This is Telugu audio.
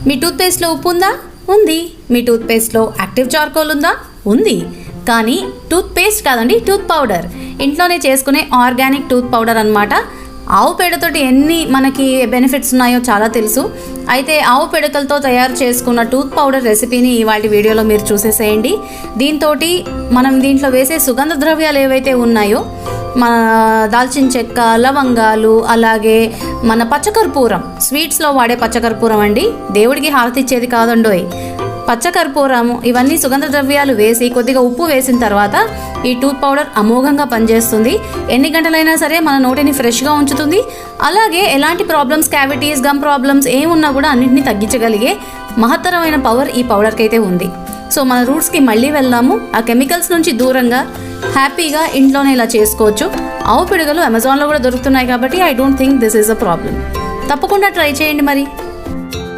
మీ టూత్పేస్ట్లో ఉప్పు ఉందా? ఉంది. మీ టూత్పేస్ట్లో యాక్టివ్ చార్కోల్ ఉందా? ఉంది. కానీ టూత్పేస్ట్ కాదండి, టూత్ పౌడర్. ఇంట్లోనే చేసుకునే ఆర్గానిక్ టూత్ పౌడర్ అన్నమాట. ఆవు పేడతోటి ఎన్ని మనకి బెనిఫిట్స్ ఉన్నాయో చాలా తెలుసు. అయితే ఆవు పేడకలతో తయారు చేసుకున్న టూత్ పౌడర్ రెసిపీని ఇవాళ వీడియోలో మీరు చూసేసేయండి. మనం దీంట్లో వేసే సుగంధ ద్రవ్యాలు ఏవైతే ఉన్నాయో, మన దాల్చిన చెక్క, లవంగాలు, అలాగే మన పచ్చకర్పూరం, స్వీట్స్లో వాడే పచ్చకర్పూరం అండి, దేవుడికి హారతి ఇచ్చేది కాదండోయ్. పచ్చకర్పూరము, ఇవన్నీ సుగంధ ద్రవ్యాలు వేసి కొద్దిగా ఉప్పు వేసిన తర్వాత ఈ టూత్ పౌడర్ అమోఘంగా పనిచేస్తుంది. ఎన్ని గంటలైనా సరే మన నోటిని ఫ్రెష్గా ఉంచుతుంది. అలాగే ఎలాంటి ప్రాబ్లమ్స్, క్యావిటీస్, గమ్ ప్రాబ్లమ్స్ ఏమున్నా కూడా అన్నింటినీ తగ్గించగలిగే మహత్తరమైన పవర్ ఈ పౌడర్కి అయితే ఉంది. సో మన రూట్స్కి మళ్ళీ వెళ్దాము. ఆ కెమికల్స్ నుంచి దూరంగా హ్యాపీగా ఇంట్లోనే ఇలా చేసుకోవచ్చు. ఆవు పిడుగలు అమెజాన్లో కూడా దొరుకుతున్నాయి కాబట్టి I don't think this is a problem. తప్పకుండా ట్రై చేయండి మరి.